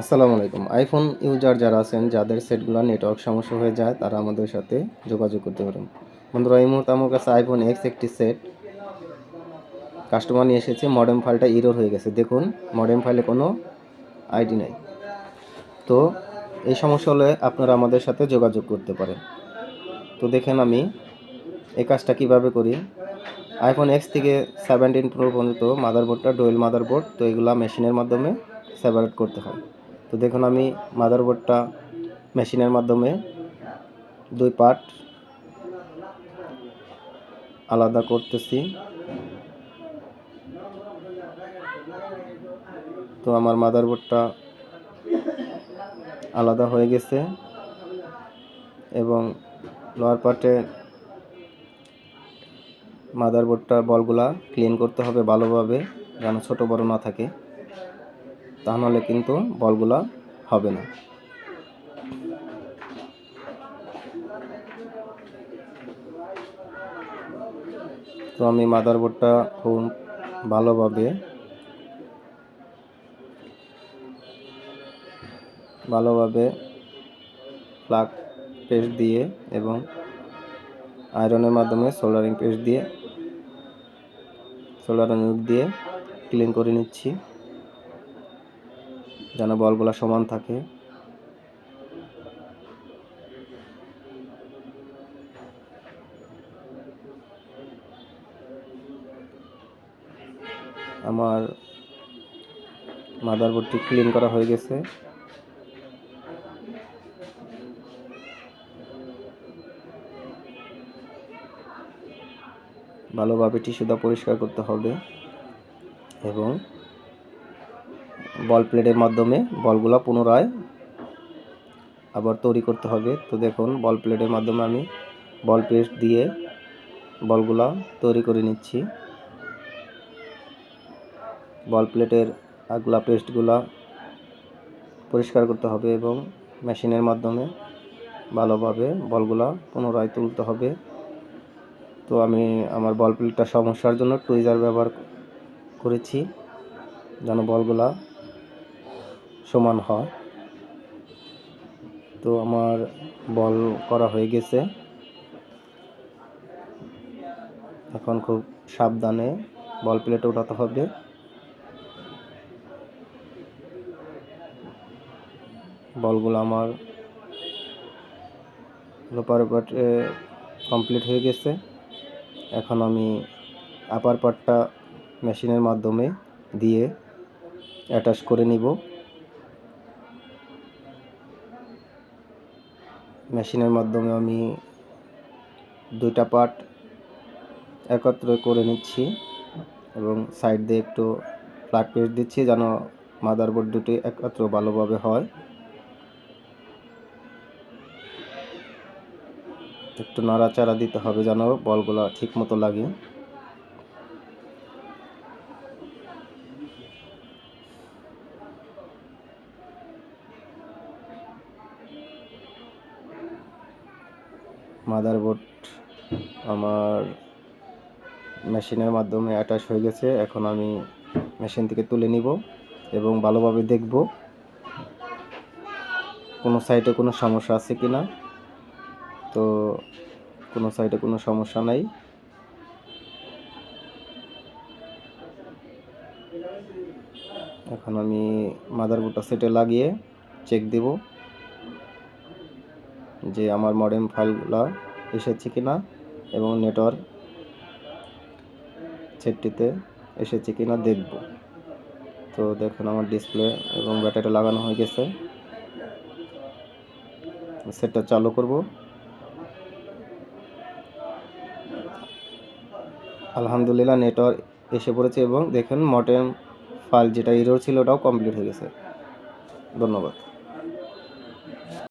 আসসালামু আলাইকুম। IPhone user যারা আছেন, যাদের সেটগুলো নেটওয়ার্ক সমস্যা হয়ে যায়, তারা আমাদের সাথে যোগাযোগ করতে পারেন। বন্ধুরা, এই মুহূর্তে আমার কাছে আইফোন এক্স একটি সেট কাস্টমার নিয়ে এসেছে। মডেম ফাইলটা ইরর হয়ে গেছে। দেখুন, মডেম ফাইলে কোনো আইডি নাই। তো এই সমস্যা হলে আপনারা আমাদের সাথে যোগাযোগ করতে পারেন। তো দেখেন আমি এই কাজটা কিভাবে করি। আইফোন এক্স থেকে 17 প্রো পর্যন্ত মাদারবোর্ডটা ডুয়েল মাদারবোর্ড। তো এগুলা মেশিনের মাধ্যমে সেপারেট করতে হয়। তো দেখুন, আমি মাদারবোর্ডটা মেশিনের মাধ্যমে দুই পার্ট আলাদা করতেছি। তো আমার মাদারবোর্ডটা আলাদা হয়ে গেছে এবং লোয়ার পার্টে মাদারবোর্ডটা বলগুলা ক্লিন করতে হবে ভালোভাবে, যেন ছোট বড় না থাকে, তা নাহলে কিন্তু বলগুলা হবে না। তো আমি মাদারবোর্ডটা খুব ভালোভাবে প্লাগ পেস্ট দিয়ে এবং আয়রনের মাধ্যমে সোল্ডারিং পেস্ট দিয়ে ক্লিন করে নিচ্ছি, যেন বলগুলা সমান থাকে। আমার মাদারবোর্ডটি ক্লিন করা হয়ে গেছে। ভালোভাবে টিস্যু দিয়ে পরিষ্কার করতে হবে এবং বল প্লেটের মাধ্যমে বলগুলা পুনরায় আবার তৈরি করতে হবে। তো দেখুন, বল প্লেটের মাধ্যমে আমি বল পেস্ট দিয়ে বলগুলা তৈরি করে নিচ্ছি। বল প্লেটের আগলা পেস্টগুলা পরিষ্কার করতে হবে এবং মেশিনের মাধ্যমে ভালোভাবে বলগুলা পুনরায় তুলতে হবে। তো আমি আমার বল প্লেটটা সমস্যার জন্য টুইজার ব্যবহার করেছি, যেন বলগুলা সমান হয়। তো আমার বল করা হয়ে গেছে। এখন খুব সাবধানে বল প্লেটে উঠাতে হবে। বলগুলো আমার লোপার পার্টে কমপ্লিট হয়ে গেছে। এখন আমি আপার পার্টটা মেশিনের মাধ্যমে দিয়ে অ্যাটাচ করে নিব। মেশিনের মাধ্যমে আমি দুইটা পার্ট একত্র করে নিচ্ছি এবং সাইড দিয়ে একটু ফ্ল্যাট পেস্ট দিচ্ছি, যেন মাদারবোর্ড দুটি একত্র ভালোভাবে হয়। একটু নাড়াচাড়া দিতে হবে যেন বলগুলো ঠিক মতো লাগে। মাদারবোর্ড আমার মেশিনের মাধ্যমে অ্যাটাচ হয়ে গেছে। এখন আমি মেশিন থেকে তুলে নিব এবং ভালোভাবে দেখব কোনো সাইডে কোনো সমস্যা আছে কি না। তো কোনো সাইডে কোনো সমস্যা নাই। এখন আমি মাদারবোর্ডটা সেটে লাগিয়ে চেক দেব যে আমার মডেম ফাইলগুলো এসেছে কিনা এবং নেটওয়ার্ক সেটটিতে এসেছে কিনা দেখব। তো দেখুন, আমার ডিসপ্লে এবং ব্যাটারি লাগানো হয়ে গেছে। সেটটা চালু করব। আলহামদুলিল্লাহ, নেটওয়ার্ক এসে পড়েছে এবং দেখুন মডেম ফাইল যেটা এরর ছিল ওটাও কমপ্লিট হয়ে গেছে। ধন্যবাদ।